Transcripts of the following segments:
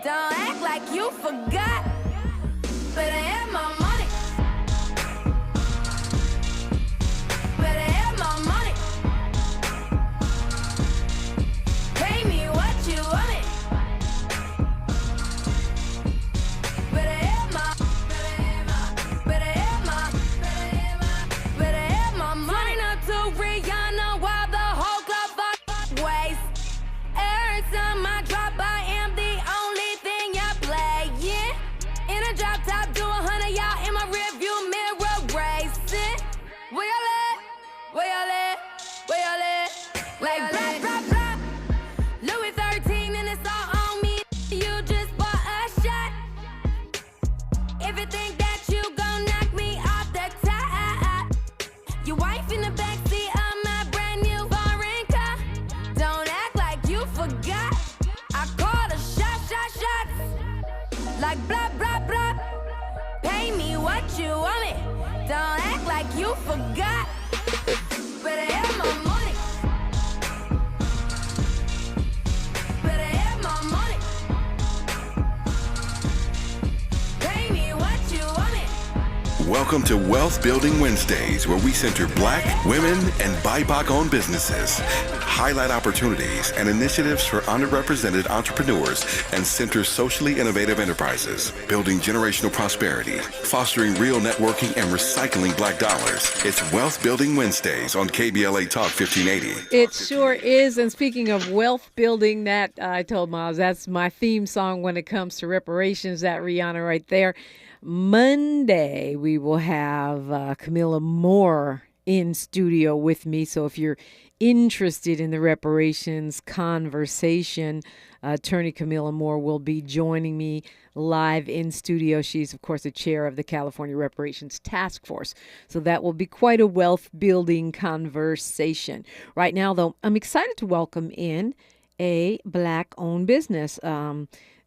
Don't act like you forgot. Better have my money. Better have my money. Pay me what you want it. Better have my, better have my, better have my, better have my, better have my money. Not to Rihanna while the whole club fuck waste. Every time I drop, I am the only thing y'all playing. In a drop top, do 100, y'all in my rearview mirror racing. Where y'all at? Where y'all at? Where y'all at? Like blah, blah, blah. Louis 13 and it's all on me. You just bought a shot. If you think that you gon' knock me off the top, your wife in the backseat of my brand new foreign car. Don't act like you forgot. I called a shots. Like blah, blah, blah. Pay me what you want me. Don't act like you forgot. Better have my money. Better have my money. Pay me what you want me. Welcome to Wealth Building Wednesdays, where we center Black, women, and BIPOC-owned businesses, highlight opportunities and initiatives for underrepresented entrepreneurs, and center socially innovative enterprises, building generational prosperity, fostering real networking, and recycling Black dollars. It's Wealth Building Wednesdays on KBLA Talk 1580. It sure is. And speaking of wealth building, that I told Miles, that's my theme song when it comes to reparations, that Rihanna right there. Monday, we will have Camilla Moore in studio with me. So if you're interested in the reparations conversation, attorney Camilla Moore will be joining me live in studio. She's, of course, the chair of the California Reparations Task Force. So that will be quite a wealth-building conversation. Right now, though, I'm excited to welcome in a Black-owned business.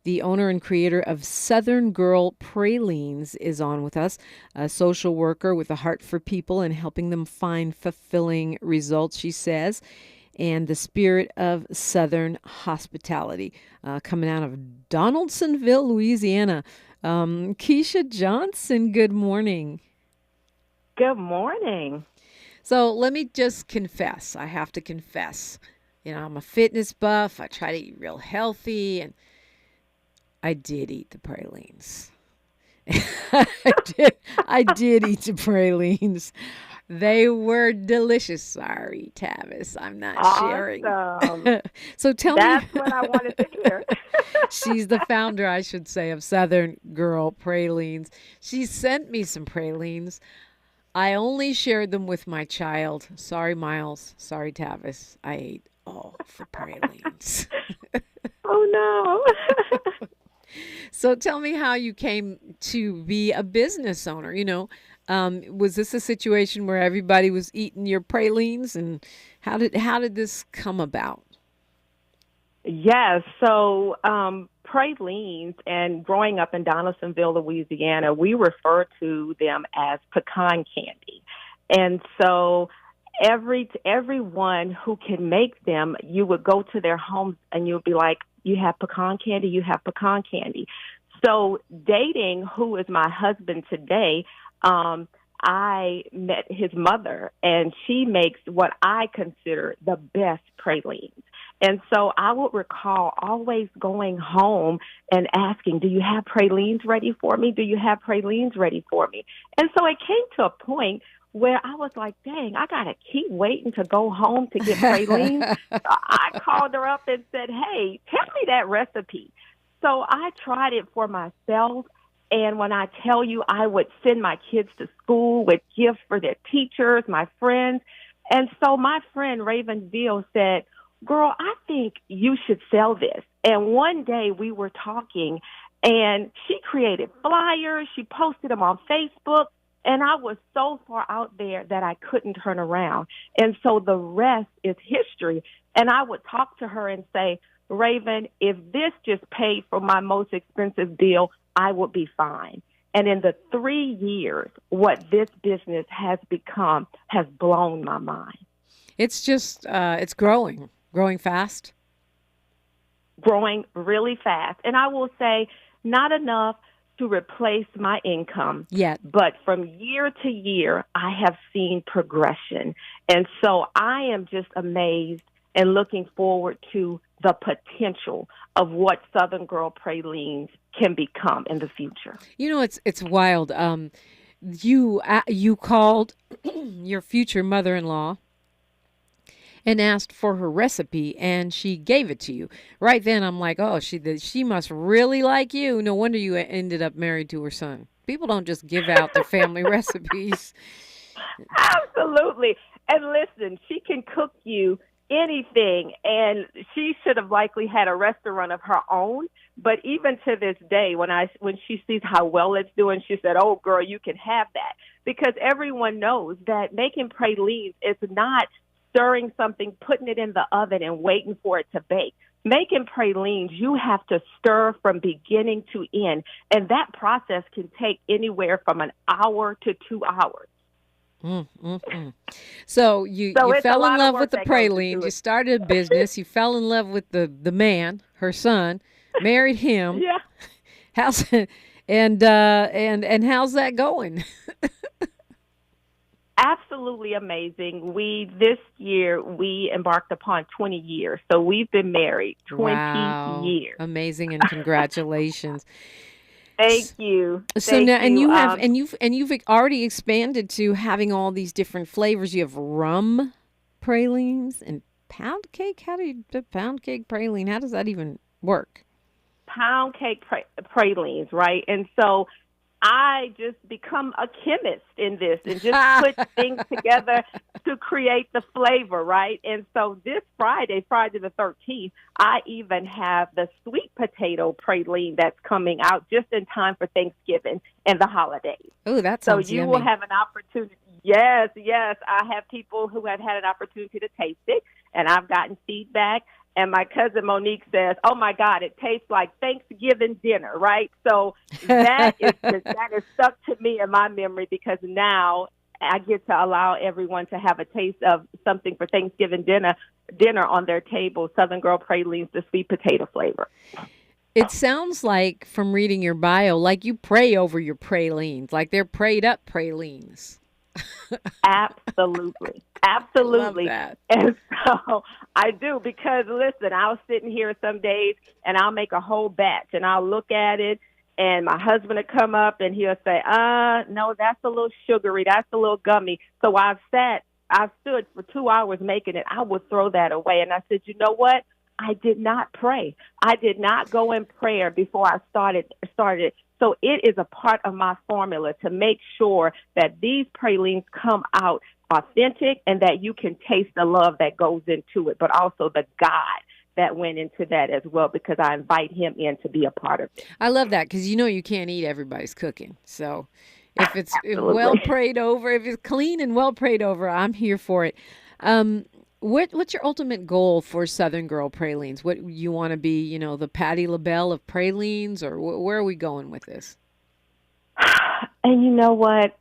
The owner and creator of Southern Girl Pralines is on with us, a social worker with a heart for people and helping them find fulfilling results, she says, and the spirit of Southern hospitality. Coming out of Donaldsonville, Louisiana. Keisha Johnson, good morning. Good morning. So let me just confess. I have to confess. You know, I'm a fitness buff. I try to eat real healthy, and I did eat the pralines. I did eat the pralines. They were delicious. Sorry, Tavis, I'm not sharing. So tell me. That's what I wanted to hear. She's the founder, I should say, of Southern Girl Pralines. She sent me some pralines. I only shared them with my child. Sorry, Miles. Sorry, Tavis. I ate all the pralines. Oh, no. So tell me how you came to be a business owner. You know, was this a situation where everybody was eating your pralines, and how did this come about? Yes. So pralines, and growing up in Donaldsonville, Louisiana, we refer to them as pecan candy. And so everyone who can make them, you would go to their homes and you would be like, you have pecan candy, you have pecan candy. So dating who is my husband today, I met his mother, and she makes what I consider the best pralines. And so I would recall always going home and asking, do you have pralines ready for me? Do you have pralines ready for me? And so it came to a point where I was like, dang, I got to keep waiting to go home to get pralines. So I called her up and said, hey, tell me that recipe. So I tried it for myself. And when I tell you, I would send my kids to school with gifts for their teachers, my friends. And so my friend Raven Veal said, girl, I think you should sell this. And one day we were talking, and she created flyers. She posted them on Facebook. And I was so far out there that I couldn't turn around. And so the rest is history. And I would talk to her and say, Raven, if this just paid for my most expensive deal, I would be fine. And in the 3 years, what this business has become has blown my mind. It's just, it's growing fast. growing really fast. And I will say not enough to replace my income. Yet. But from year to year, I have seen progression. And so I am just amazed and looking forward to the potential of what Southern Girl Pralines can become in the future. You know, it's wild. You called your future mother-in-law and asked for her recipe, and she gave it to you. Right then, I'm like, oh, she must really like you. No wonder you ended up married to her son. People don't just give out their family recipes. Absolutely. And listen, she can cook you anything, and she should have likely had a restaurant of her own. But even to this day, when she sees how well it's doing, she said, "Oh, girl, you can have that," because everyone knows that making pralines is not stirring something, putting it in the oven, and waiting for it to bake. Making pralines, you have to stir from beginning to end, and that process can take anywhere from an hour to 2 hours. So you fell in love with the pralines. You started a business. You fell in love with the man, her son, married him. Yeah. How's and how's that going? Absolutely amazing. This year we embarked upon 20 years. So we've been married 20 years. Amazing, and congratulations. Thank you. So now, and you've already expanded to having all these different flavors. You have rum pralines and pound cake. How do you do pound cake praline? How does that even work? Pound cake pralines, right? And so I just become a chemist in this and just put things together to create the flavor, right? And so this Friday the 13th, I even have the sweet potato praline that's coming out just in time for Thanksgiving and the holidays. Oh, that sounds yummy. So you will have an opportunity. Yes. I have people who have had an opportunity to taste it, and I've gotten feedback. And my cousin Monique says, "Oh my God, it tastes like Thanksgiving dinner," right? So that is stuck to me in my memory, because now I get to allow everyone to have a taste of something for Thanksgiving dinner on their table. Southern Girl Pralines, the sweet potato flavor. It sounds like, from reading your bio, like you pray over your pralines, like they're prayed up pralines. Absolutely. Absolutely. I love that. And so I do, because listen, I'll sit in here some days and I'll make a whole batch and I'll look at it, and my husband will come up and he'll say, no, that's a little sugary. That's a little gummy. So I stood for 2 hours making it. I would throw that away. And I said, you know what? I did not pray. I did not go in prayer before I started. So it is a part of my formula to make sure that these pralines come out authentic and that you can taste the love that goes into it, but also the God that went into that as well, because I invite him in to be a part of it. I love that, because you can't eat everybody's cooking. So if it's well prayed over, if it's clean and well prayed over, I'm here for it. What's your ultimate goal for Southern Girl Pralines? What you want to be, the Patti LaBelle of pralines, or where are we going with this? And you know what?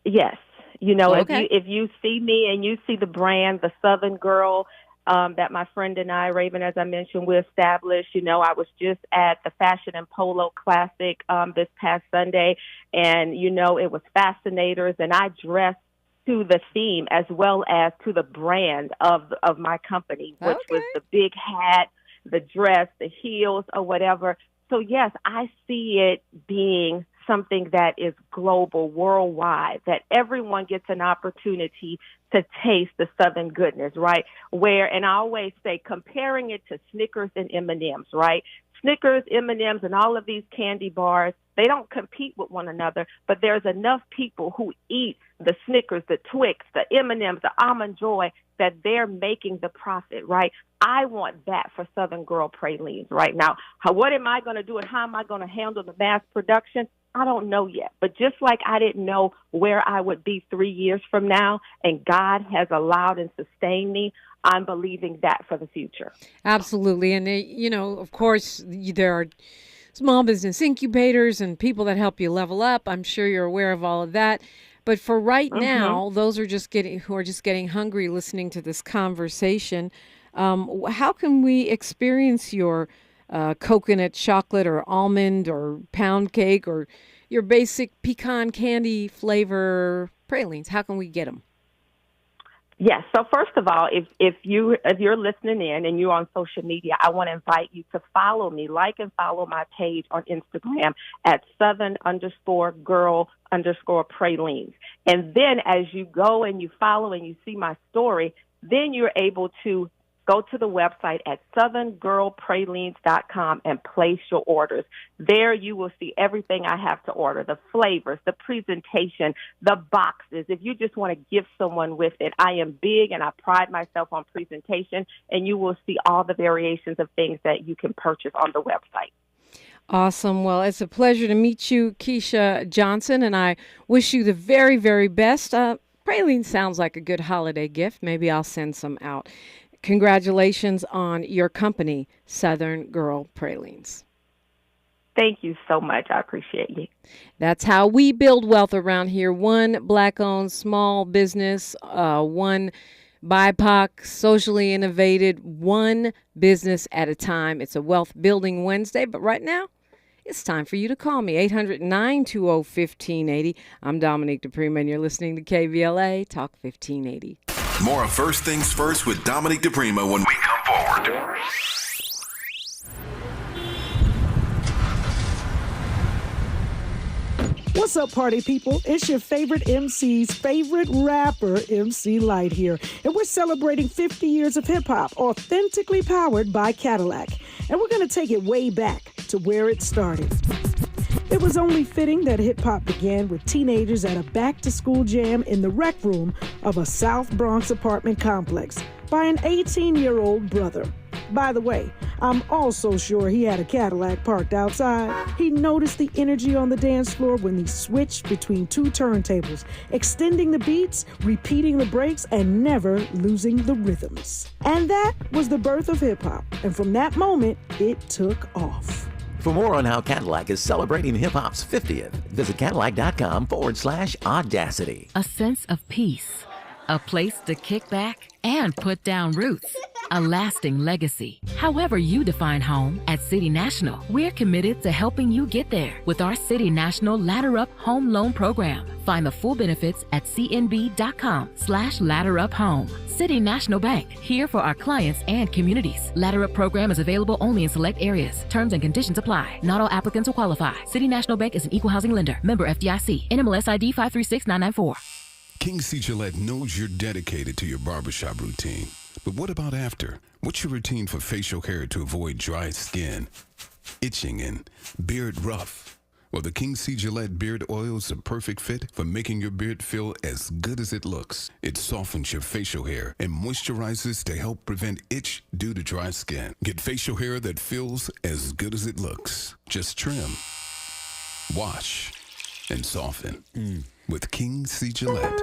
Yes. Okay. If you see me and you see the brand, the Southern Girl, that my friend and I, Raven, as I mentioned, we established. I was just at the Fashion and Polo Classic this past Sunday, and it was fascinators, and I dressed to the theme as well as to the brand of my company, which was the big hat, the dress, the heels, or whatever. So yes, I see it being something that is global, worldwide, that everyone gets an opportunity to taste the Southern goodness, right? And I always say, comparing it to Snickers and M&Ms, right? Snickers, M&Ms, and all of these candy bars, they don't compete with one another, but there's enough people who eat the Snickers, the Twix, the M&Ms, the Almond Joy, that they're making the profit, right? I want that for Southern Girl Pralines right now. What am I going to do, and how am I going to handle the mass production? I don't know yet. But just like I didn't know where I would be 3 years from now, and God has allowed and sustained me, I'm believing that for the future. Absolutely. And, of course, there are small business incubators and people that help you level up. I'm sure you're aware of all of that. But for right now, those who are just getting hungry listening to this conversation, How can we experience your coconut chocolate or almond or pound cake or your basic pecan candy flavor pralines? How can we get them? Yes. So first of all, if you're listening in and you're on social media, I want to invite you to follow me, like and follow my page on Instagram at Southern_girl_pralines. And then as you go and you follow and you see my story, then you're able to go to the website at southerngirlpralines.com and place your orders. There you will see everything I have to order, the flavors, the presentation, the boxes. If you just want to give someone with it, I am big and I pride myself on presentation, and you will see all the variations of things that you can purchase on the website. Awesome. Well, it's a pleasure to meet you, Keisha Johnson, and I wish you the very, very best. Praline sounds like a good holiday gift. Maybe I'll send some out. Congratulations on your company, Southern Girl Pralines. Thank you so much. I appreciate you. That's how we build wealth around here. One Black-owned small business, one BIPOC, socially innovated, one business at a time. It's a Wealth Building Wednesday, but right now, it's time for you to call me, 800-920-1580. I'm Dominique DiPrima, and you're listening to KBLA Talk 1580. More of First Things First with Dominique DiPrima when we come forward. What's up, party people? It's your favorite MC's favorite rapper, MC Light here. And we're celebrating 50 years of hip-hop, authentically powered by Cadillac. And we're going to take it way back to where it started. It was only fitting that hip-hop began with teenagers at a back-to-school jam in the rec room of a South Bronx apartment complex by an 18-year-old brother. By the way, I'm also sure he had a Cadillac parked outside. He noticed the energy on the dance floor when he switched between two turntables, extending the beats, repeating the breaks, and never losing the rhythms. And that was the birth of hip-hop. And from that moment, it took off. For more on how Cadillac is celebrating hip-hop's 50th, visit Cadillac.com/audacity. A sense of peace, a place to kick back and put down roots, a lasting legacy. However you define home, at City National, we're committed to helping you get there with our City National Ladder Up Home Loan Program. Find the full benefits at cnb.com/ladderuphome. City National Bank, here for our clients and communities. Ladder Up program is available only in select areas. Terms and conditions apply. Not all applicants will qualify. City National Bank is an equal housing lender. Member FDIC. NMLS ID 536994. King C. Gillette knows you're dedicated to your barbershop routine. But what about after? What's your routine for facial hair to avoid dry skin, itching, and beard rough? Well, the King C. Gillette Beard Oil is a perfect fit for making your beard feel as good as it looks. It softens your facial hair and moisturizes to help prevent itch due to dry skin. Get facial hair that feels as good as it looks. Just trim, wash, and soften with King C. Gillette.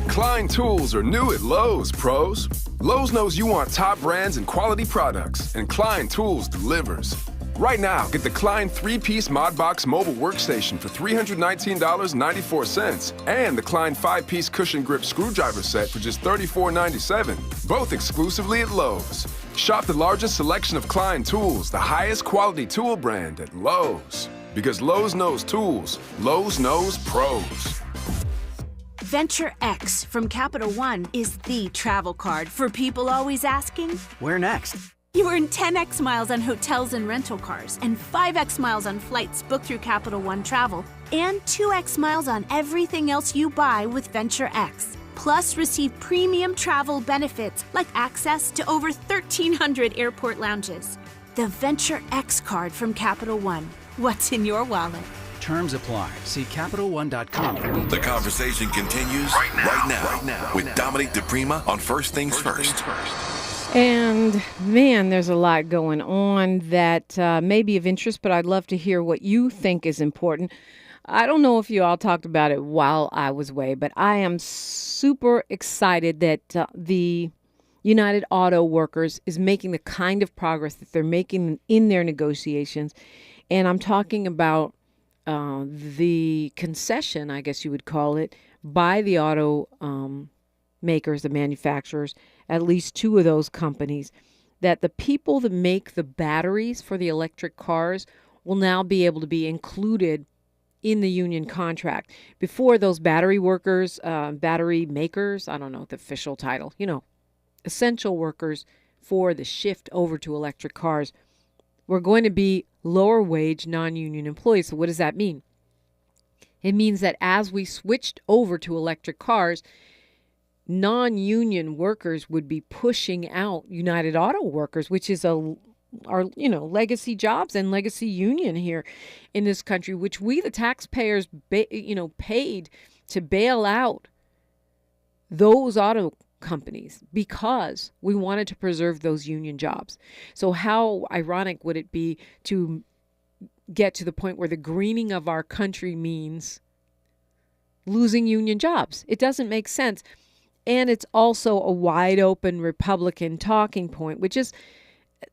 Klein tools are new at Lowe's, pros. Lowe's knows you want top brands and quality products, and Klein Tools delivers. Right now, get the Klein 3-piece Mod Box mobile workstation for $319.94 and the Klein 5-piece cushion grip screwdriver set for just $34.97, both exclusively at Lowe's. Shop the largest selection of Klein tools, the highest quality tool brand at Lowe's. Because Lowe's knows tools, Lowe's knows pros. Venture X from Capital One is the travel card for people always asking, where next? You earn 10x miles on hotels and rental cars, and 5x miles on flights booked through Capital One Travel, and 2x miles on everything else you buy with Venture X. Plus, receive premium travel benefits like access to over 1,300 airport lounges. The Venture X card from Capital One. What's in your wallet? Terms apply. See CapitalOne.com for details. The conversation continues right now with Dominique DiPrima on First Things First. And man, there's a lot going on that may be of interest, but I'd love to hear what you think is important. I don't know if you all talked about it while I was away, but I am super excited that the United Auto Workers is making the kind of progress that they're making in their negotiations. And I'm talking about the concession, I guess you would call it, by the auto makers, the manufacturers, at least two of those companies, that the people that make the batteries for the electric cars will now be able to be included in the union contract. Before, those battery workers, battery makers, I don't know the official title, essential workers for the shift over to electric cars were going to be lower wage, non-union employees. So what does that mean? It means that as we switched over to electric cars, non-union workers would be pushing out United Auto Workers, which is our legacy jobs and legacy union here in this country, which we the taxpayers paid to bail out those auto companies because we wanted to preserve those union jobs. So how ironic would it be to get to the point where the greening of our country means losing union jobs? It doesn't make sense. And it's also a wide open Republican talking point, which is,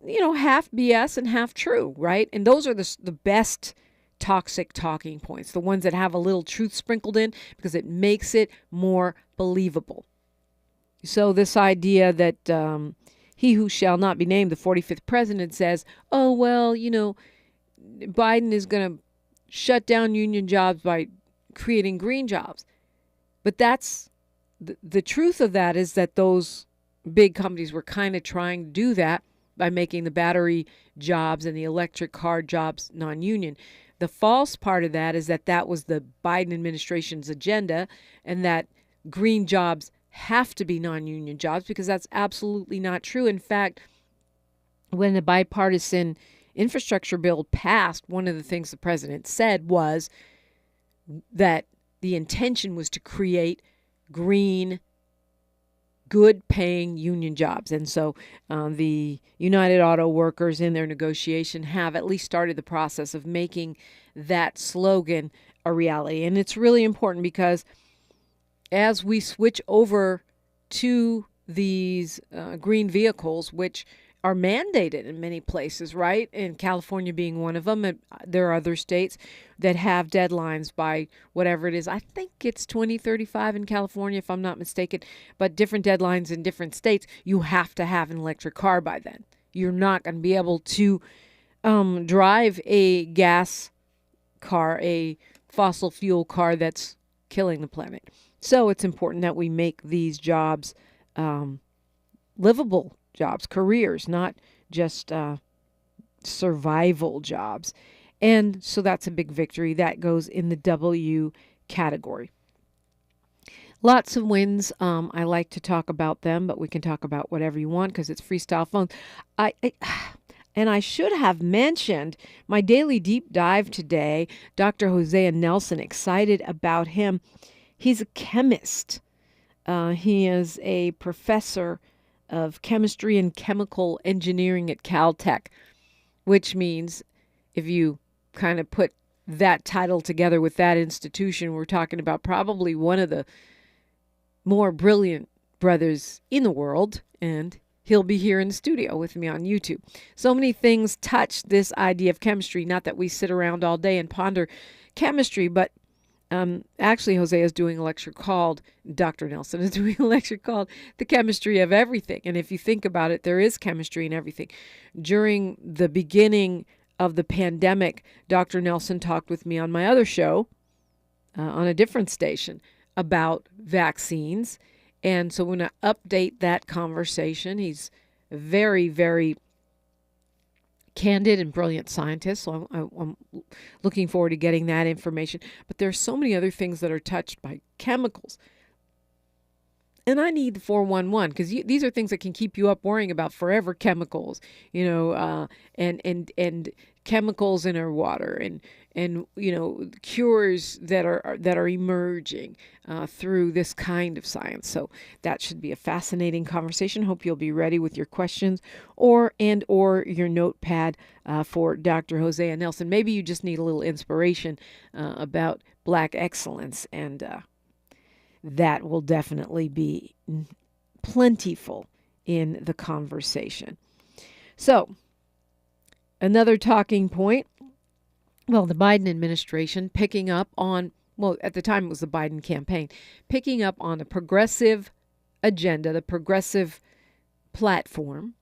half BS and half true, right? And those are the best toxic talking points, the ones that have a little truth sprinkled in because it makes it more believable. So this idea that he who shall not be named, the 45th president, says, oh, well, Biden is going to shut down union jobs by creating green jobs. But that's the truth of that is that those big companies were kind of trying to do that by making the battery jobs and the electric car jobs non-union. The false part of that is that was the Biden administration's agenda, and that green jobs have to be non-union jobs, because that's absolutely not true. In fact, when the bipartisan infrastructure bill passed, one of the things the president said was that the intention was to create green, good-paying union jobs. And so the United Auto Workers in their negotiation have at least started the process of making that slogan a reality. And it's really important because as we switch over to these green vehicles, which are mandated in many places, right? In California being one of them. And there are other states that have deadlines by whatever it is. I think it's 2035 in California, if I'm not mistaken. But different deadlines in different states. You have to have an electric car by then. You're not going to be able to drive a gas car, a fossil fuel car that's killing the planet. So it's important that we make these jobs livable jobs, careers, not just survival jobs. And so that's a big victory. That goes in the W category. Lots of wins. I like to talk about them, but we can talk about whatever you want because it's freestyle phone. And I should have mentioned my daily deep dive today, Dr. Hosea Nelson, excited about him. He's a chemist. He is a professor of chemistry and chemical engineering at Caltech, which means if you kind of put that title together with that institution, we're talking about probably one of the more brilliant brothers in the world, and he'll be here in the studio with me on YouTube. So many things touch this idea of chemistry, not that we sit around all day and ponder chemistry, but actually, Hosea is doing a lecture called, Dr. Nelson is doing a lecture called The Chemistry of Everything. And if you think about it, there is chemistry in everything. During the beginning of the pandemic, Dr. Nelson talked with me on my other show, on a different station, about vaccines. And so we're going to update that conversation. He's very, very candid and brilliant scientist, so I'm looking forward to getting that information. But there's so many other things that are touched by chemicals. And I need the 411 because these are things that can keep you up worrying about forever. Chemicals, and chemicals in our water, and cures that are emerging through this kind of science. So that should be a fascinating conversation. Hope you'll be ready with your questions or your notepad for Dr. Hosea Nelson. Maybe you just need a little inspiration about Black excellence, and that will definitely be plentiful in the conversation. So, another talking point, well, the Biden administration picking up on, well, at the time it was the Biden campaign, picking up on a progressive agenda, the progressive platform,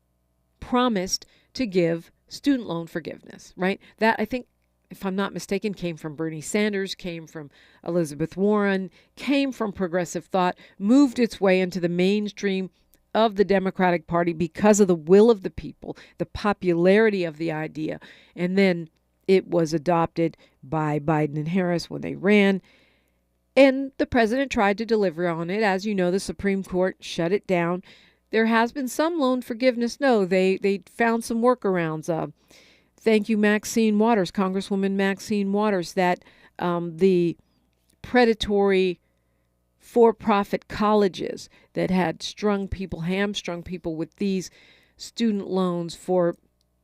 promised to give student loan forgiveness, right? That, I think, if I'm not mistaken, came from Bernie Sanders, came from Elizabeth Warren, came from progressive thought, moved its way into the mainstream of the Democratic Party because of the will of the people, the popularity of the idea. And then it was adopted by Biden and Harris when they ran. And the president tried to deliver on it. As you know, the Supreme Court shut it down. There has been some loan forgiveness. No, they found some workarounds. Thank you, Maxine Waters, Congresswoman Maxine Waters, that the predatory for-profit colleges that had hamstrung people with these student loans for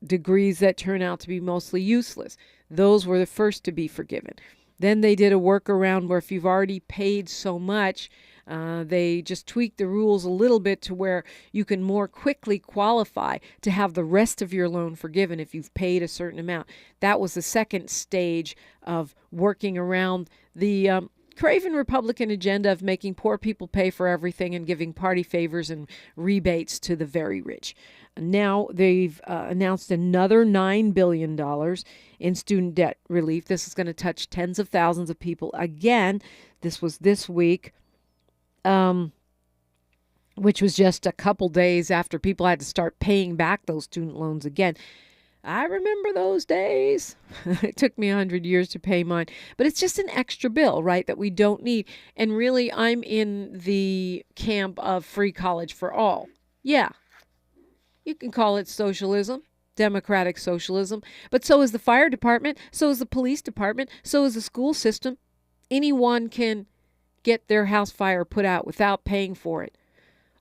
degrees that turn out to be mostly useless, those were the first to be forgiven. Then they did a workaround where if you've already paid so much, they just tweaked the rules a little bit to where you can more quickly qualify to have the rest of your loan forgiven if you've paid a certain amount. That was the second stage of working around the craven Republican agenda of making poor people pay for everything and giving party favors and rebates to the very rich. Now they've announced another $9 billion in student debt relief. This is going to touch tens of thousands of people. Again, this was this week, which was just a couple days after people had to start paying back those student loans again. I remember those days. It took me 100 years to pay mine. But it's just an extra bill, right, that we don't need. And really, I'm in the camp of free college for all. Yeah, you can call it socialism, democratic socialism. But so is the fire department. So is the police department. So is the school system. Anyone can get their house fire put out without paying for it.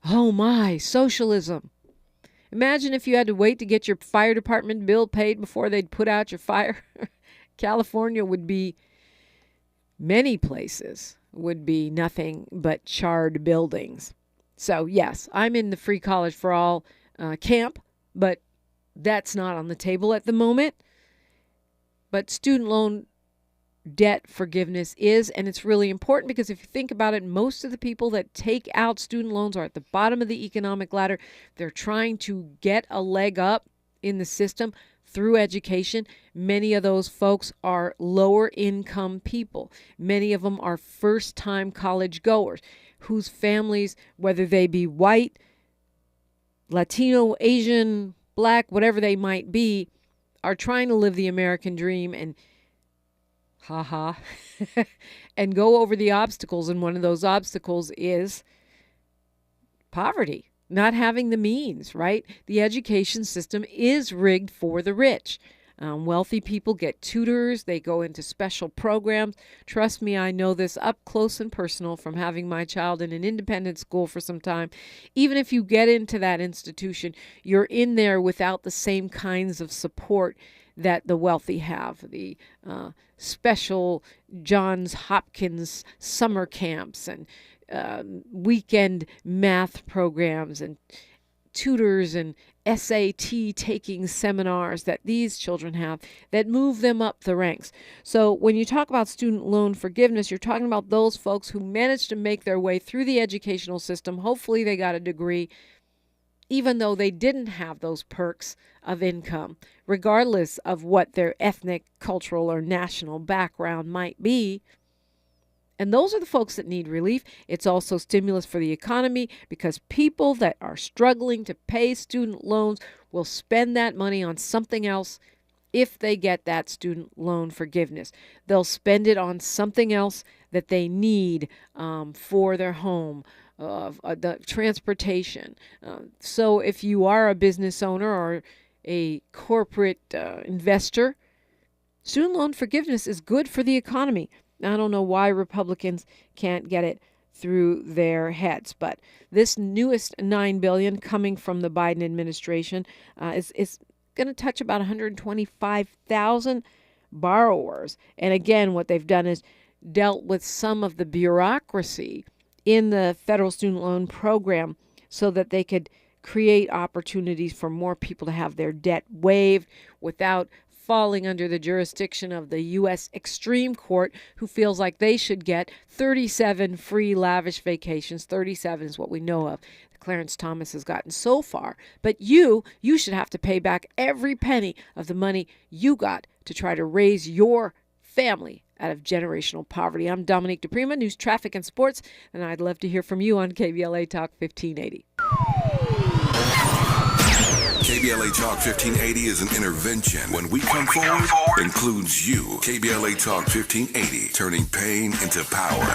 Oh my, socialism. Imagine if you had to wait to get your fire department bill paid before they'd put out your fire. California would be, many places would be nothing but charred buildings. So yes, I'm in the free college for all camp, but that's not on the table at the moment. But student loan debt forgiveness is, and it's really important because if you think about it, most of the people that take out student loans are at the bottom of the economic ladder. They're trying to get a leg up in the system through education. Many of those folks are lower income people. Many of them are first-time college goers whose families, whether they be white, Latino, Asian, Black, whatever they might be, are trying to live the American dream and and go over the obstacles. And one of those obstacles is poverty, not having the means, right? The education system is rigged for the rich. Wealthy people get tutors. They go into special programs. Trust me, I know this up close and personal from having my child in an independent school for some time. Even if you get into that institution, you're in there without the same kinds of support that the wealthy have. The special Johns Hopkins summer camps and weekend math programs and tutors and SAT taking seminars that these children have that move them up the ranks. So when you talk about student loan forgiveness, you're talking about those folks who managed to make their way through the educational system. Hopefully they got a degree, even though they didn't have those perks of income, regardless of what their ethnic, cultural, or national background might be. And those are the folks that need relief. It's also stimulus for the economy because people that are struggling to pay student loans will spend that money on something else if they get that student loan forgiveness. They'll spend it on something else that they need for their home, the transportation. So if you are a business owner or a corporate investor, student loan forgiveness is good for the economy. I don't know why Republicans can't get it through their heads, but this newest $9 billion coming from the Biden administration is going to touch about 125,000 borrowers. And again, what they've done is dealt with some of the bureaucracy in the federal student loan program so that they could create opportunities for more people to have their debt waived without falling under the jurisdiction of the U.S. Extreme Court, who feels like they should get 37 free lavish vacations. 37 is what we know of. Clarence Thomas has gotten so far. But you should have to pay back every penny of the money you got to try to raise your family out of generational poverty. I'm Dominique DiPrima, News, Traffic, and Sports, and I'd love to hear from you on KBLA Talk 1580. KBLA Talk 1580 is an intervention. When we come forward, includes you. KBLA Talk 1580, turning pain into power.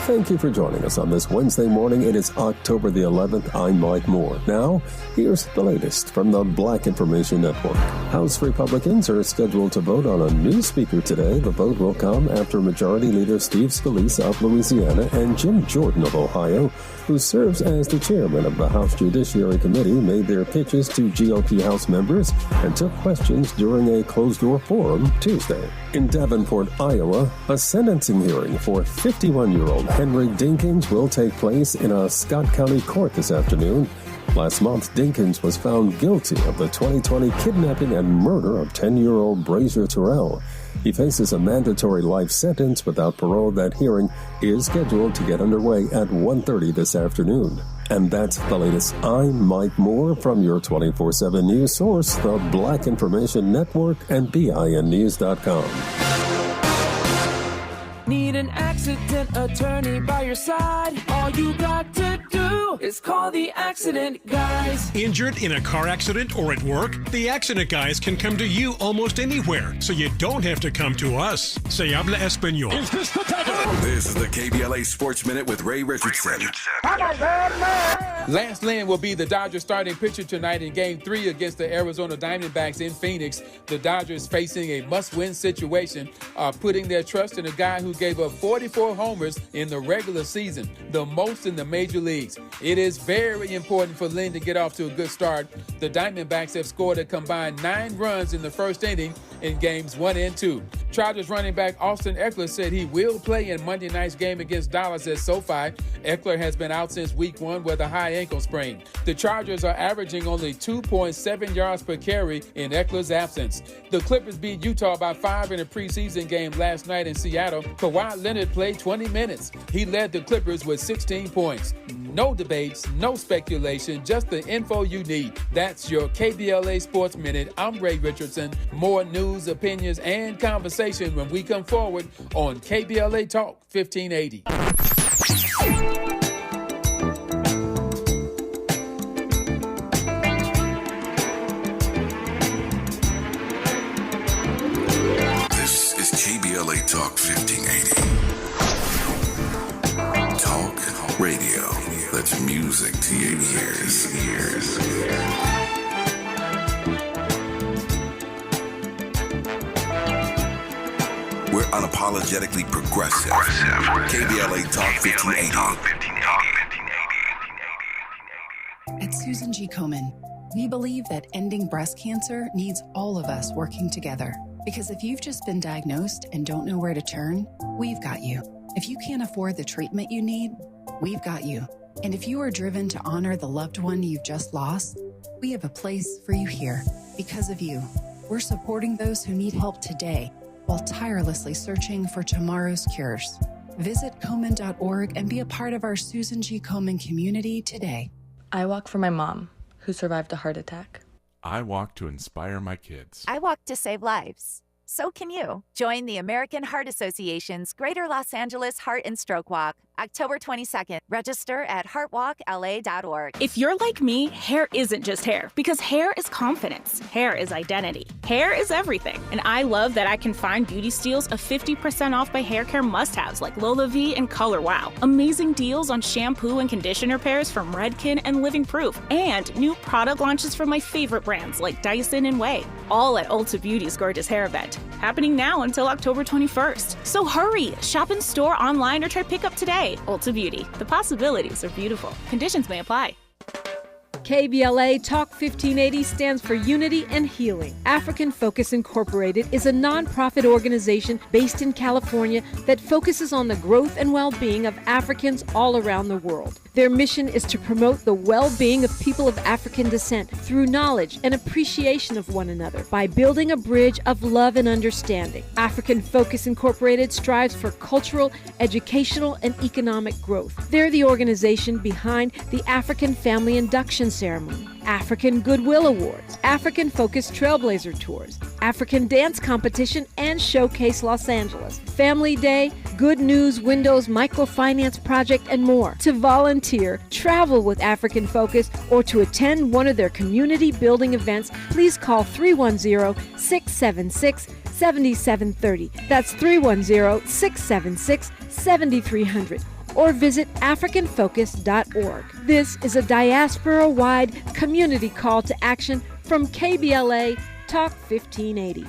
Thank you for joining us on this Wednesday morning. It is October the 11th. I'm Mike Moore. Now, here's the latest from the Black Information Network. House Republicans are scheduled to vote on a new speaker today. The vote will come after Majority Leader Steve Scalise of Louisiana and Jim Jordan of Ohio, who serves as the chairman of the House Judiciary Committee, made their pitches to GOP House members and took questions during a closed-door forum Tuesday. In Davenport, Iowa, a sentencing hearing for 51-year-old Henry Dinkins will take place in a Scott County court this afternoon. Last month, Dinkins was found guilty of the 2020 kidnapping and murder of 10-year-old Brazier Terrell. He faces a mandatory life sentence without parole. That hearing is scheduled to get underway at 1:30 this afternoon. And that's the latest. I'm Mike Moore from your 24/7 news source, the Black Information Network and BINnews.com. Need an accident attorney by your side? All you got to do is call the Accident Guys. Injured in a car accident or at work? The Accident Guys can come to you almost anywhere, so you don't have to come to us. Se habla español. Is this the devil? This is the KBLA Sports Minute with Ray Richardson. Lance Lynn will be the Dodgers starting pitcher tonight in Game 3 against the Arizona Diamondbacks in Phoenix. The Dodgers, facing a must-win situation, are putting their trust in a guy who gave up 44 homers in the regular season, the most in the major leagues. It is very important for Lynn to get off to a good start. The Diamondbacks have scored a combined 9 runs in the first inning in Games 1 and 2. Chargers running back Austin Eckler said he will play in Monday night's game against Dallas at SoFi. Eckler has been out since Week 1 with a high ankle sprain. The Chargers are averaging only 2.7 yards per carry in Eckler's absence. The Clippers beat Utah by 5 in a preseason game last night in Seattle. Kawhi Leonard played 20 minutes. He led the Clippers with 16 points. No debates, no speculation, just the info you need. That's your KBLA Sports Minute. I'm Ray Richardson. More news, opinions, and conversation when we come forward on KBLA Talk 1580. This is KBLA Talk 1580. Talk radio. That's music to your ears. We're unapologetically progressive. KBLA Talk 1580. At Susan G. Komen, we believe that ending breast cancer needs all of us working together. Because if you've just been diagnosed and don't know where to turn, we've got you. If you can't afford the treatment you need, we've got you. And if you are driven to honor the loved one you've just lost, we have a place for you here. Because of you, we're supporting those who need help today while tirelessly searching for tomorrow's cures. Visit Komen.org and be a part of our Susan G. Komen community today. I walk for my mom, who survived a heart attack. I walk to inspire my kids. I walk to save lives. So can you. Join the American Heart Association's Greater Los Angeles Heart and Stroke Walk, October 22nd. Register at heartwalkla.org. If you're like me, hair isn't just hair, because hair is confidence. Hair is identity. Hair is everything. And I love that I can find beauty steals of 50% off by hair care must-haves like Lola V and Color Wow. Amazing deals on shampoo and conditioner pairs from Redken and Living Proof. And new product launches from my favorite brands like Dyson and Way. All at Ulta Beauty's gorgeous hair event. Happening now until October 21st. So hurry! Shop in store, online, or try pickup today. Ulta Beauty. The possibilities are beautiful. Conditions may apply. KBLA Talk 1580 stands for Unity and Healing. African Focus Incorporated is a nonprofit organization based in California that focuses on the growth and well-being of Africans all around the world. Their mission is to promote the well-being of people of African descent through knowledge and appreciation of one another by building a bridge of love and understanding. African Focus Incorporated strives for cultural, educational, and economic growth. They're the organization behind the African Family Induction Ceremony, African Goodwill Awards, African Focus Trailblazer Tours, African Dance Competition, and Showcase Los Angeles, Family Day, Good News Windows Microfinance Project, and more. To volunteer, travel with African Focus, or to attend one of their community building events, please call 310-676-7730. That's 310-676-7300. Or visit AfricanFocus.org. This is a diaspora-wide community call to action from KBLA Talk 1580.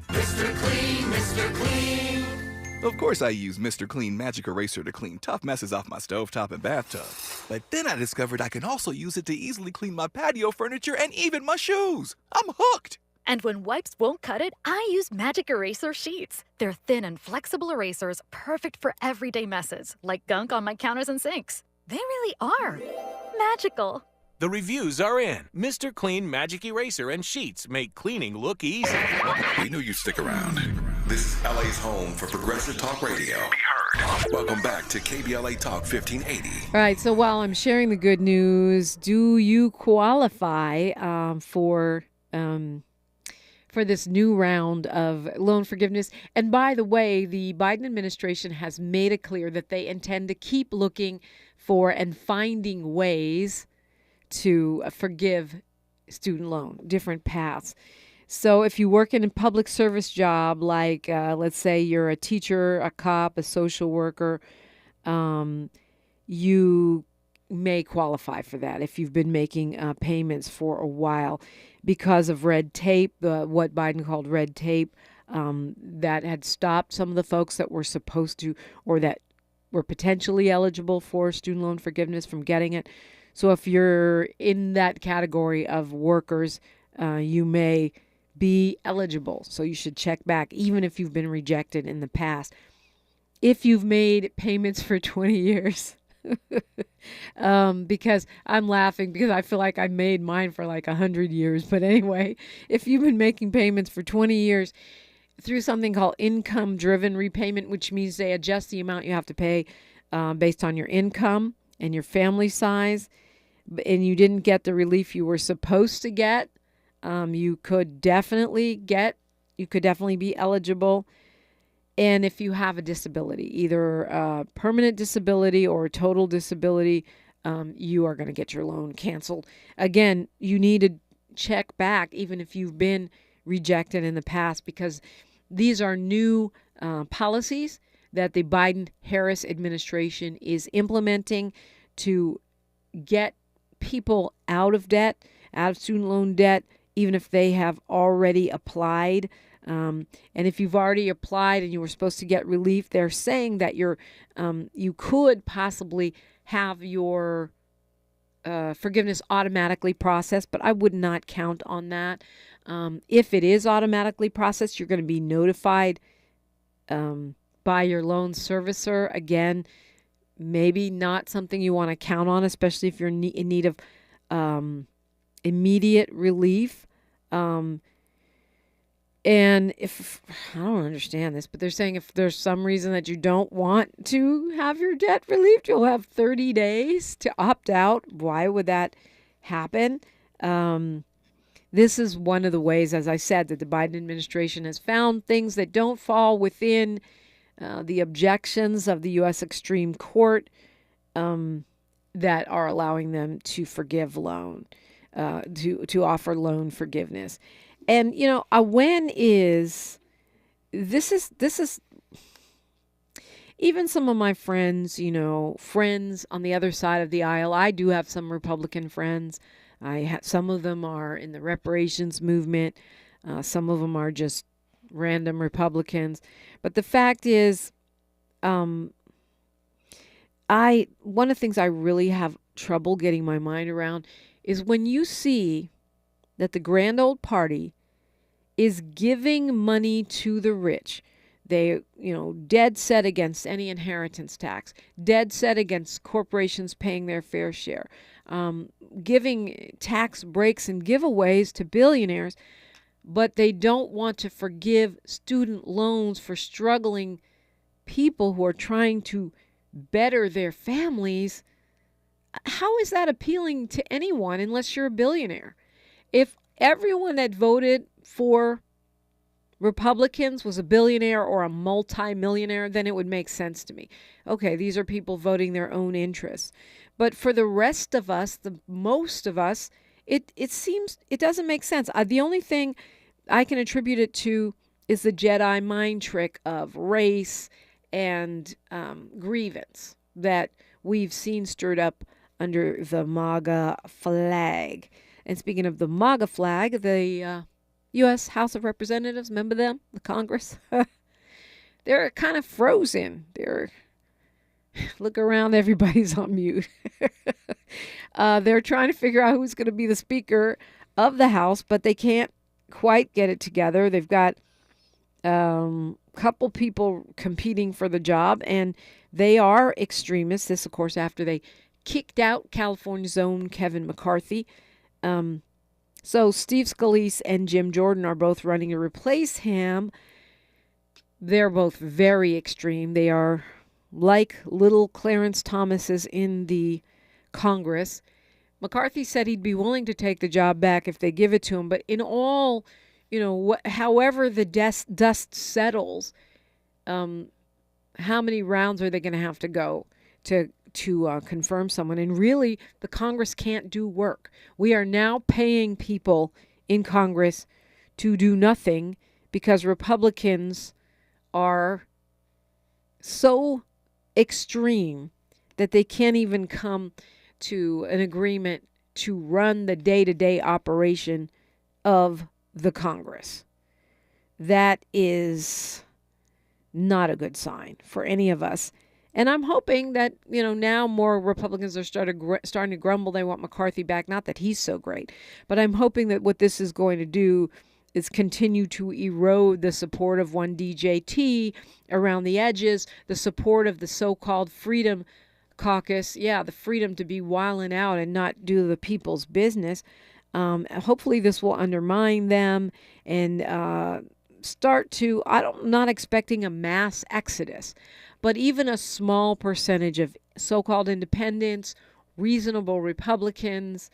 Mr. Clean, Mr. Clean. Of course I use Mr. Clean Magic Eraser to clean tough messes off my stovetop and bathtub. But then I discovered I can also use it to easily clean my patio furniture and even my shoes. I'm hooked. And when wipes won't cut it, I use Magic Eraser Sheets. They're thin and flexible erasers, perfect for everyday messes, like gunk on my counters and sinks. They really are magical. The reviews are in. Mr. Clean Magic Eraser and Sheets make cleaning look easy. We knew you'd stick around. This is LA's home for progressive talk radio. Be heard. Welcome back to KBLA Talk 1580. All right, so while I'm sharing the good news, do you qualify for this new round of loan forgiveness? And by the way, the Biden administration has made it clear that they intend to keep looking for and finding ways to forgive student loan, different paths. So if you work in a public service job, like let's say you're a teacher, a cop, a social worker, you may qualify for that if you've been making payments for a while because of red tape, what Biden called red tape, that had stopped some of the folks that were supposed to or that were potentially eligible for student loan forgiveness from getting it. So if you're in that category of workers, you may be eligible. So you should check back, even if you've been rejected in the past. If you've made payments for 20 years, because I'm laughing because I feel like I made mine for like 100 years. But anyway, if you've been making payments for 20 years through something called income-driven repayment, which means they adjust the amount you have to pay based on your income and your family size, and you didn't get the relief you were supposed to get, you could definitely be eligible. And if you have a disability, either a permanent disability or a total disability, you are going to get your loan canceled. Again, you need to check back even if you've been rejected in the past, because these are new policies that the Biden-Harris administration is implementing to get people out of debt, out of student loan debt, even if they have already applied. And if you've already applied and you were supposed to get relief, they're saying that you could possibly have your forgiveness automatically processed, but I would not count on that. If it is automatically processed, you're going to be notified by your loan servicer. Again, maybe not something you want to count on, especially if you're in need of immediate relief. And if, I don't understand this, but they're saying if there's some reason that you don't want to have your debt relieved, you'll have 30 days to opt out. Why would that happen? This is one of the ways, as I said, that the Biden administration has found things that don't fall within the objections of the U.S. Supreme Court that are allowing them to forgive loan, to offer loan forgiveness. And, you know, this is even some of my friends, friends on the other side of the aisle. I do have some Republican friends. Some of them are in the reparations movement. Some of them are just random Republicans. But the fact is, one of the things I really have trouble getting my mind around is when you see that the grand old party is giving money to the rich. They, dead set against any inheritance tax, dead set against corporations paying their fair share, giving tax breaks and giveaways to billionaires, but they don't want to forgive student loans for struggling people who are trying to better their families. How is that appealing to anyone unless you're a billionaire? If everyone that voted for Republicans was a billionaire or a multi-millionaire, then it would make sense to me. Okay, these are people voting their own interests. But for the rest of us, the most of us, it seems it doesn't make sense. The only thing I can attribute it to is the Jedi mind trick of race and grievance that we've seen stirred up under the MAGA flag. And speaking of the MAGA flag, the U.S. House of Representatives, remember them? The Congress? They're kind of frozen. Look around, everybody's on mute. They're trying to figure out who's going to be the Speaker of the House, but they can't quite get it together. They've got a couple people competing for the job, and they are extremists. This, of course, after they kicked out California's own Kevin McCarthy. So Steve Scalise and Jim Jordan are both running to replace him. They're both very extreme. They are like little Clarence Thomases in the Congress. McCarthy said he'd be willing to take the job back if they give it to him. But in all, however the dust settles, how many rounds are they going to have to go to confirm someone? And really, the Congress can't do work. We are now paying people in Congress to do nothing because Republicans are so extreme that they can't even come to an agreement to run the day-to-day operation of the Congress. That is not a good sign for any of us. And I'm hoping that, now more Republicans are starting to grumble. They want McCarthy back. Not that he's so great, but I'm hoping that what this is going to do is continue to erode the support of one DJT around the edges, the support of the so-called Freedom Caucus. Yeah, the freedom to be wilding out and not do the people's business. Hopefully this will undermine them and start to, I'm not expecting a mass exodus, but even a small percentage of so-called independents, reasonable Republicans,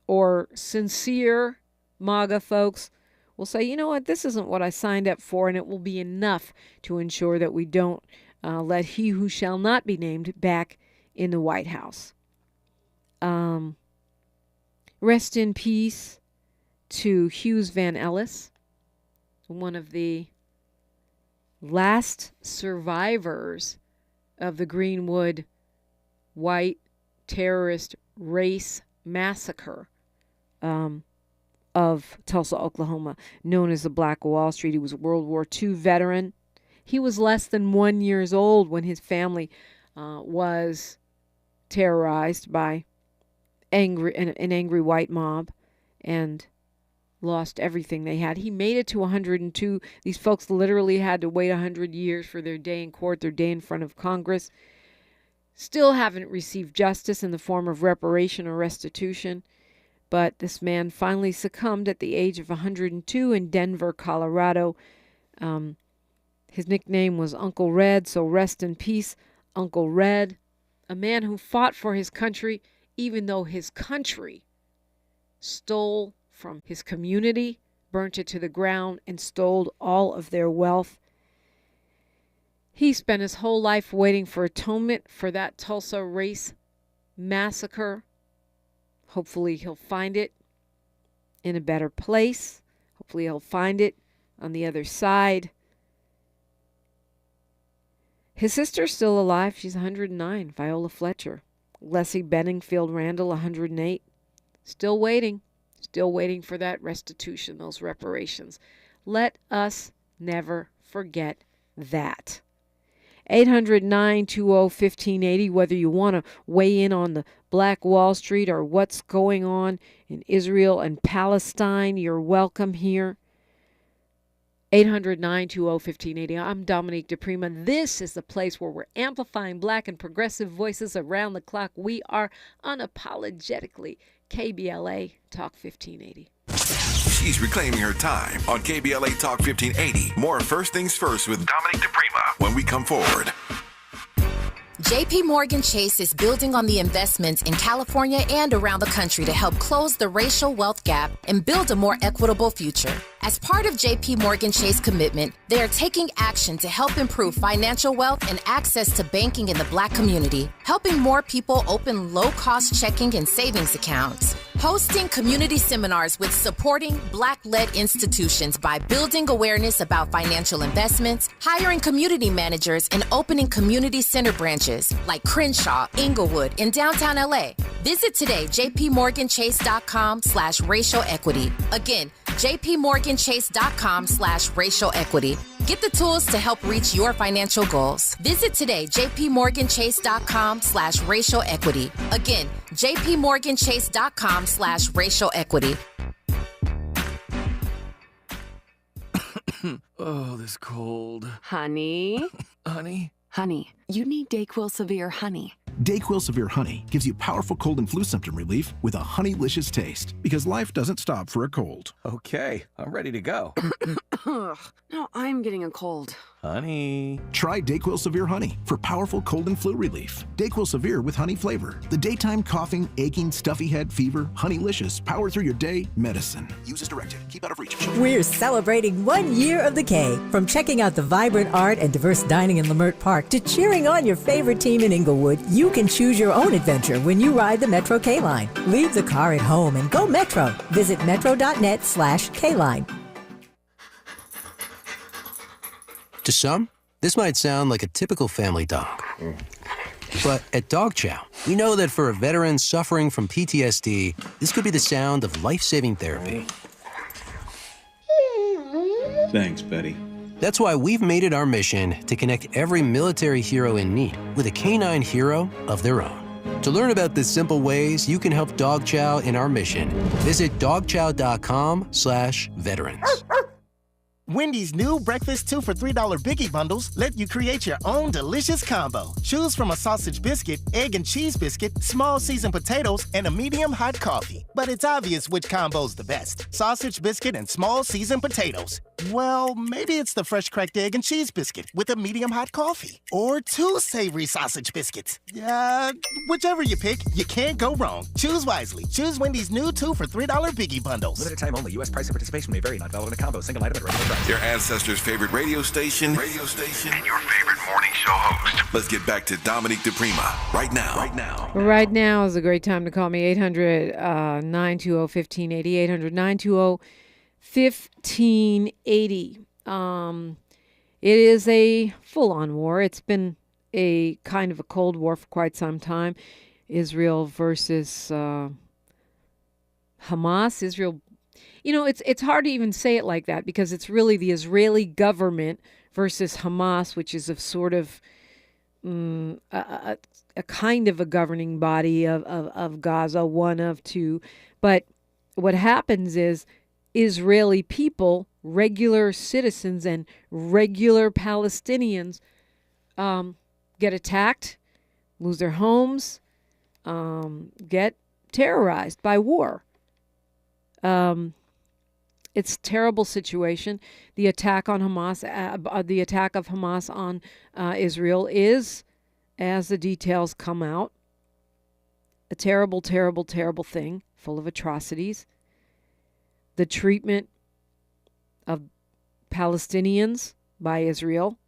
or sincere MAGA folks will say, you know what, this isn't what I signed up for, and it will be enough to ensure that we don't let he who shall not be named back in the White House. Rest in peace to Hughes Van Ellis, one of the last survivors of the Greenwood white terrorist race massacre of Tulsa, Oklahoma, known as the Black Wall Street. He was a World War II veteran. He was less than 1 year old when his family was terrorized by an angry white mob and lost everything they had. He made it to 102. These folks literally had to wait 100 years for their day in court, their day in front of Congress. Still haven't received justice in the form of reparation or restitution. But this man finally succumbed at the age of 102 in Denver, Colorado. His nickname was Uncle Red, so rest in peace, Uncle Red. A man who fought for his country, even though his country stole from his community, burnt it to the ground, and stole all of their wealth. He spent his whole life waiting for atonement for that Tulsa race massacre. Hopefully he'll find it in a better place. Hopefully he'll find it on the other side. His sister's still alive. She's 109, Viola Fletcher. Leslie Benningfield Randall, 108. Still waiting for that restitution, those reparations. Let us never forget that. 800-920-1580, whether you want to weigh in on the Black Wall Street or what's going on in Israel and Palestine, you're welcome here. 800-920-1580. I'm Dominique DiPrima. This is the place where we're amplifying black and progressive voices around the clock. We are unapologetically KBLA Talk 1580. She's reclaiming her time on KBLA Talk 1580. More First Things First with Dominique DiPrima when we come forward. JP Morgan Chase is building on the investments in California and around the country to help close the racial wealth gap and build a more equitable future. As part of JP Morgan Chase commitment, they are taking action to help improve financial wealth and access to banking in the Black community, helping more people open low-cost checking and savings accounts, hosting community seminars with supporting Black-led institutions by building awareness about financial investments, hiring community managers, and opening community center branches like Crenshaw, Inglewood, in downtown LA. Visit today, jpmorganchase.com/racial equity. Again, jpmorganchase.com/racial equity. Get the tools to help reach your financial goals. Visit today, jpmorganchase.com/racial equity. Again, jpmorganchase.com/racial equity. Oh, this cold. Honey? Honey? Honey, you need DayQuil Severe Honey. DayQuil Severe Honey gives you powerful cold and flu symptom relief with a honeylicious taste, because life doesn't stop for a cold. Okay, I'm ready to go. No, I'm getting a cold. Honey. Try DayQuil Severe Honey for powerful cold and flu relief. DayQuil Severe with honey flavor. The daytime coughing, aching, stuffy head, fever, honeylicious, power through your day medicine. Use as directed. Keep out of reach of children. We're celebrating 1 year of the K. From checking out the vibrant art and diverse dining in Leimert Park to cheering on your favorite team in Inglewood, you can choose your own adventure when you ride the Metro K line. Leave the car at home and go Metro. Visit metro.net/K-line. To some, this might sound like a typical family dog. But at Dog Chow, we know that for a veteran suffering from PTSD, this could be the sound of life-saving therapy. Thanks, Betty. That's why we've made it our mission to connect every military hero in need with a canine hero of their own. To learn about the simple ways you can help Dog Chow in our mission, visit dogchow.com/veterans. Wendy's new breakfast 2 for $3 Biggie Bundles let you create your own delicious combo. Choose from a sausage biscuit, egg and cheese biscuit, small seasoned potatoes, and a medium hot coffee. But it's obvious which combo's the best. Sausage biscuit and small seasoned potatoes. Well, maybe it's the fresh cracked egg and cheese biscuit with a medium hot coffee. Or 2 savory sausage biscuits. Whichever you pick, you can't go wrong. Choose wisely. Choose Wendy's new 2 for $3 Biggie Bundles. Limited time only. U.S. price and participation may vary. Not valid in a combo. Single item at regular price. Your ancestors' favorite radio station, and your favorite morning show host. Let's get back to Dominique DiPrima right now. Right now is a great time to call me. 800-920-1580. 800-920-1580. It is a full-on war. It's been a kind of a Cold War for quite some time. Israel versus Hamas. Israel. You know, it's hard to even say it like that because it's really the Israeli government versus Hamas, which is a sort of a kind of a governing body of Gaza, one of two. But what happens is Israeli people, regular citizens and regular Palestinians get attacked, lose their homes, get terrorized by war. It's a terrible situation. The attack on Hamas, the attack of Hamas on Israel is, as the details come out, a terrible, terrible, terrible thing, full of atrocities. The treatment of Palestinians by Israel,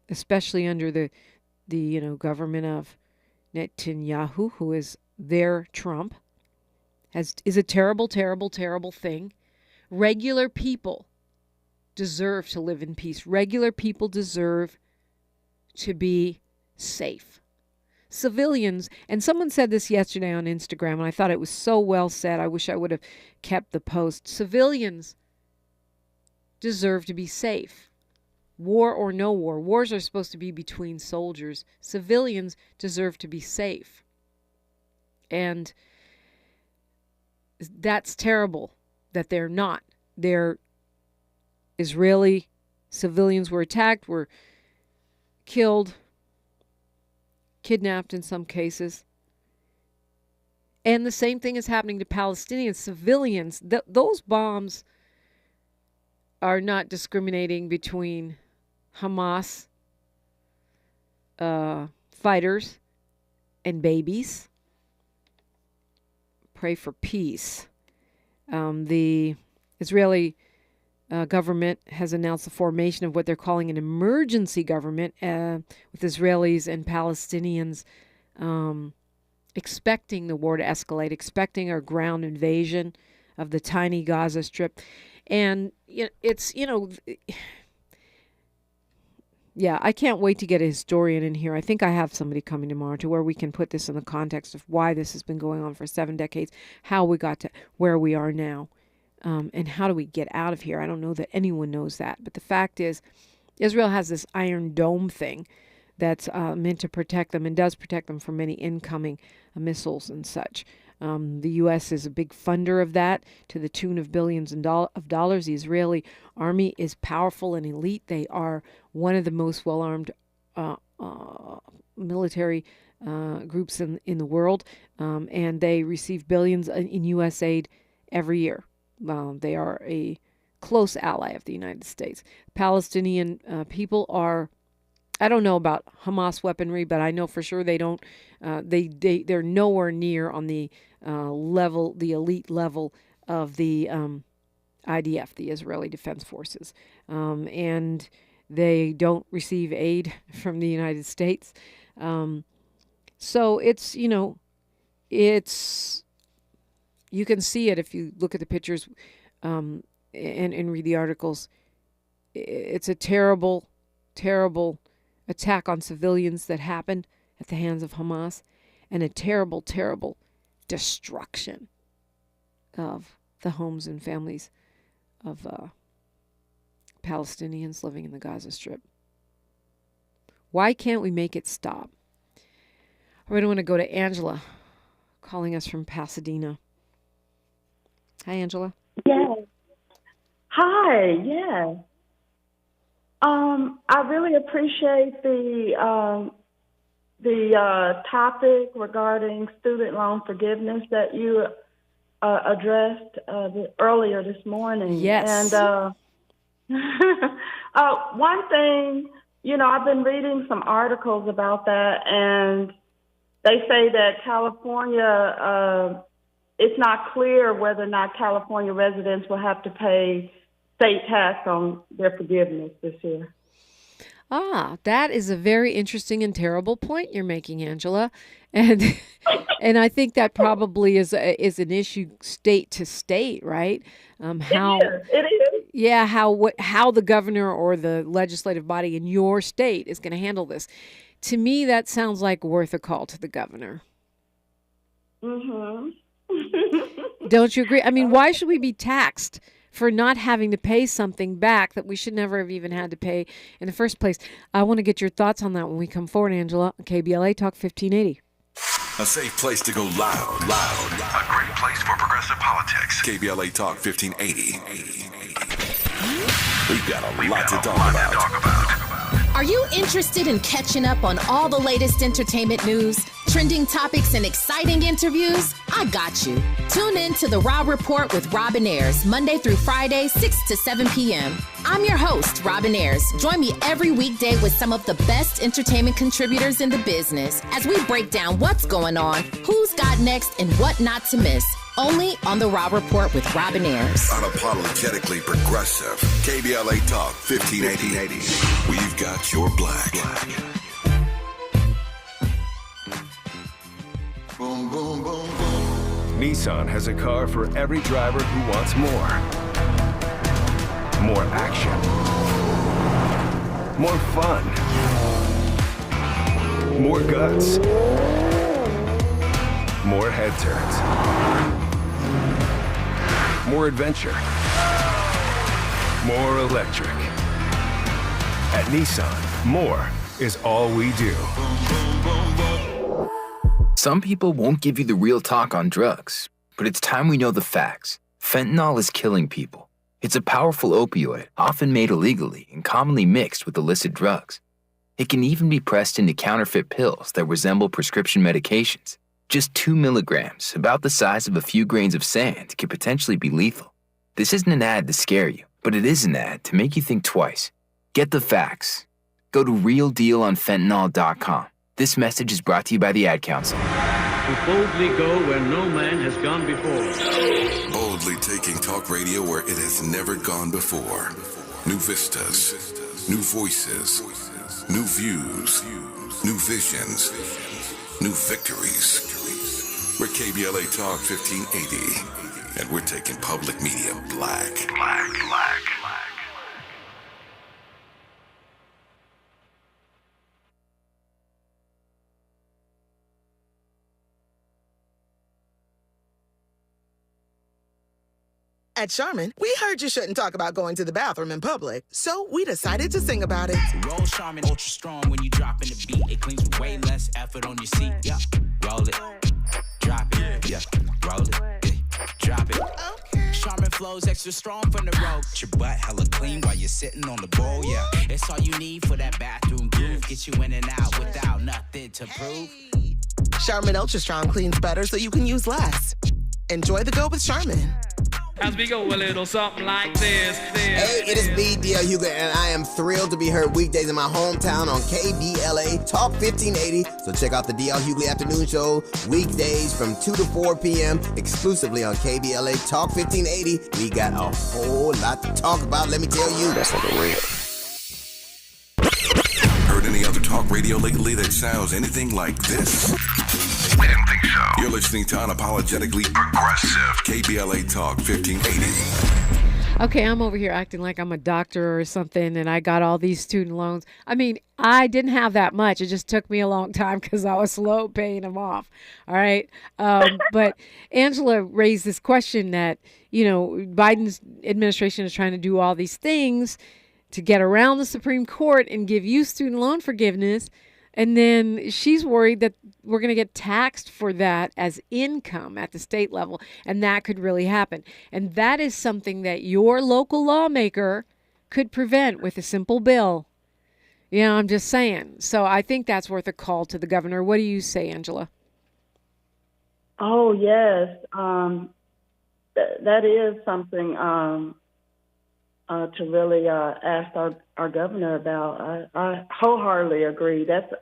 especially under the government of Netanyahu, who is their Trump, is a terrible, terrible, terrible thing. Regular people deserve to live in peace. Regular people deserve to be safe. Civilians, and someone said this yesterday on Instagram, and I thought it was so well said. I wish I would have kept the post. Civilians deserve to be safe. war or no war. Wars are supposed to be between soldiers. Civilians deserve to be safe. And that's terrible that they're not. Their Israeli civilians were attacked, were killed, kidnapped in some cases. And the same thing is happening to Palestinian civilians. Those bombs are not discriminating between Hamas fighters and babies. Pray for peace. The Israeli government has announced the formation of what they're calling an emergency government with Israelis and Palestinians expecting the war to escalate, expecting a ground invasion of the tiny Gaza Strip. And it's, I can't wait to get a historian in here. I think I have somebody coming tomorrow to where we can put this in the context of why this has been going on for 7 decades, how we got to where we are now, and how do we get out of here. I don't know that anyone knows that. But the fact is, Israel has this Iron Dome thing that's meant to protect them and does protect them from any incoming missiles and such. The U.S. is a big funder of that to the tune of billions of dollars. The Israeli army is powerful and elite. They are one of the most well-armed military groups in the world, and they receive billions in U.S. aid every year. They are a close ally of the United States. Palestinian people are, I don't know about Hamas weaponry, but I know for sure they don't. They're nowhere near on the level, the elite level of the IDF, the Israeli Defense Forces, and they don't receive aid from the United States. So it's you can see it if you look at the pictures and read the articles. It's a terrible, terrible attack on civilians that happened at the hands of Hamas, and a terrible, terrible destruction of the homes and families of Palestinians living in the Gaza Strip. Why can't we make it stop? I want to go to Angela, calling us from Pasadena. Hi, Angela. Yes. Hi. Yes. I really appreciate the topic regarding student loan forgiveness that you addressed earlier this morning. Yes. And one thing, I've been reading some articles about that, and they say that California, it's not clear whether or not California residents will have to pay state tax on their forgiveness this year. That is a very interesting and terrible point you're making, Angela, and I think that probably is an issue state to state, right? It is. Yeah, how the governor or the legislative body in your state is going to handle this. To me, that sounds like worth a call to the governor. Mm-hmm. Don't you agree? I mean, why should we be taxed for not having to pay something back that we should never have even had to pay in the first place? I want to get your thoughts on that when we come forward, Angela. KBLA Talk 1580. A safe place to go loud. A great place for progressive politics. KBLA Talk 1580. We've got a lot to talk about. Are you interested in catching up on all the latest entertainment news, trending topics, and exciting interviews? I got you. Tune in to The Raw Report with Robin Ayers, Monday through Friday, 6 to 7 p.m. I'm your host, Robin Ayers. Join me every weekday with some of the best entertainment contributors in the business as we break down what's going on, who's got next, and what not to miss. Only on The Raw Report with Robin Ayers. Unapologetically progressive. KBLA Talk 1580. We've got your black. Boom, boom, boom, boom. Nissan has a car for every driver who wants more. More action. More fun. More guts. More head turns. More adventure. More electric. At Nissan, more is all we do. Some people won't give you the real talk on drugs, but it's time we know the facts. Fentanyl is killing people. It's a powerful opioid, often made illegally and commonly mixed with illicit drugs. It can even be pressed into counterfeit pills that resemble prescription medications. Just 2 milligrams, about the size of a few grains of sand, can potentially be lethal. This isn't an ad to scare you, but it is an ad to make you think twice. Get the facts. Go to realdealonfentanyl.com. This message is brought to you by the Ad Council. We boldly go where no man has gone before. Boldly taking talk radio where it has never gone before. New vistas, new voices, new views, new visions, new victories. We're KBLA Talk 1580, and we're taking public media black. At Charmin, we heard you shouldn't talk about going to the bathroom in public, so we decided to sing about it. Roll Charmin ultra strong when you drop in the beat. It cleans with way less effort on your seat. Yeah, roll it, drop it. Yeah, roll it, yeah, drop it. Okay. Charmin flows extra strong from the road. Your butt hella clean while you're sitting on the bowl. Yeah, it's all you need for that bathroom groove. Get you in and out without nothing to prove. Charmin Ultra Strong cleans better so you can use less. Enjoy the go with Charmin. As we go a little something like this. Hey, it is me, D.L. Huger, and I am thrilled to be heard weekdays in my hometown on KBLA Talk 1580. So check out the D.L. Hughley Afternoon Show weekdays from 2 to 4 p.m. exclusively on KBLA Talk 1580. We got a whole lot to talk about, let me tell you. That's like a real. Heard any other talk radio lately that sounds anything like this? We didn't think so. You're listening to Unapologetically Progressive KBLA Talk 1580. Okay, I'm over here acting like I'm a doctor or something, and I got all these student loans. I mean, I didn't have that much. It just took me a long time because I was slow paying them off. All right. But Angela raised this question that, Biden's administration is trying to do all these things to get around the Supreme Court and give you student loan forgiveness. And then she's worried that we're going to get taxed for that as income at the state level. And that could really happen. And that is something that your local lawmaker could prevent with a simple bill. I'm just saying. So I think that's worth a call to the governor. What do you say, Angela? Oh, yes. That is something to really ask our governor about. I wholeheartedly agree. That's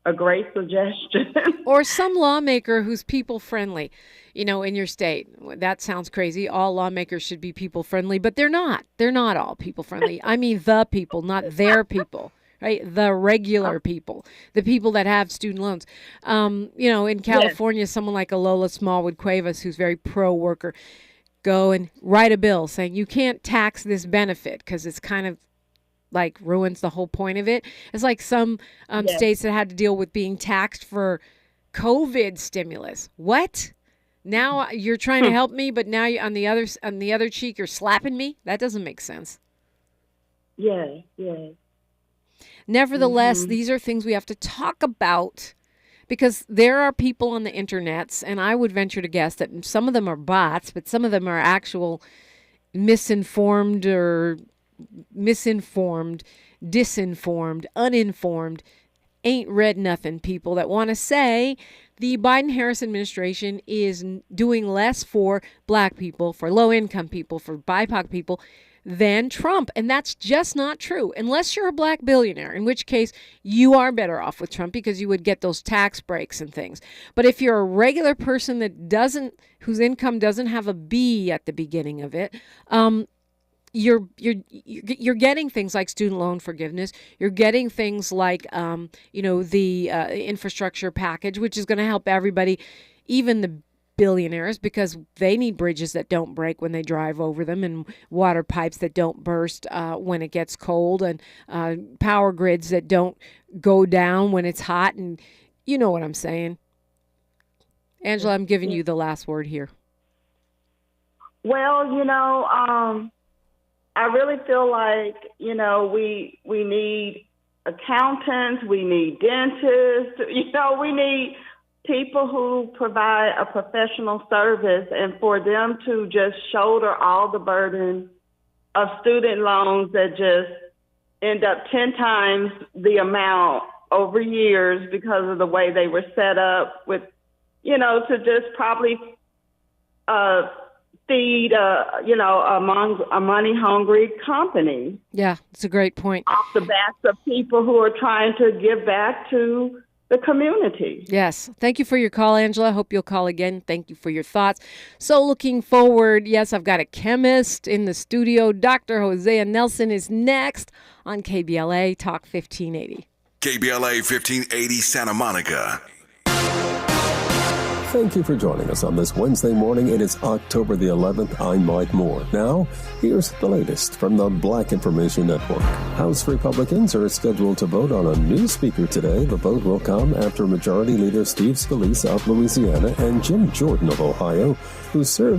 a great suggestion. Or some lawmaker who's people friendly, in your state. That sounds crazy. All lawmakers should be people friendly, but they're not. They're not all people friendly. I mean the people, not their people. Right? The regular people, the people that have student loans. In California, someone like Alola Smallwood Cuevas, who's very pro-worker, go and write a bill saying you can't tax this benefit because it's kind of like ruins the whole point of it. It's like some states that had to deal with being taxed for COVID stimulus. What? Now you're trying to help me, but now you, on the other cheek you're slapping me? That doesn't make sense. Yeah. Nevertheless, these are things we have to talk about because there are people on the internets, and I would venture to guess that some of them are bots, but some of them are actual misinformed, disinformed, uninformed, ain't read nothing people that want to say the Biden-Harris administration is doing less for black people, for low-income people, for BIPOC people than Trump. And that's just not true. Unless you're a black billionaire, in which case you are better off with Trump because you would get those tax breaks and things. But if you're a regular person whose income doesn't have a B at the beginning of it, you're getting things like student loan forgiveness. You're getting things like the infrastructure package, which is going to help everybody, even the billionaires, because they need bridges that don't break when they drive over them and water pipes that don't burst when it gets cold and power grids that don't go down when it's hot. And you know what I'm saying. Angela, I'm giving you the last word here. Well, I really feel like, you know, we need accountants, we need dentists, you know, we need people who provide a professional service, and for them to just shoulder all the burden of student loans that just end up 10 times the amount over years because of the way they were set up with, you know, to just probably feed, a money-hungry company. Yeah, it's a great point. Off the backs of people who are trying to give back to the community. Yes. Thank you for your call, Angela. Hope you'll call again. Thank you for your thoughts. So looking forward, yes, I've got a chemist in the studio. Dr. Hosea Nelson is next on KBLA Talk 1580. KBLA 1580 Santa Monica. Thank you for joining us on this Wednesday morning. It is October the 11th. I'm Mike Moore. Now, here's the latest from the Black Information Network. House Republicans are scheduled to vote on a new speaker today. The vote will come after Majority Leader Steve Scalise of Louisiana and Jim Jordan of Ohio, who served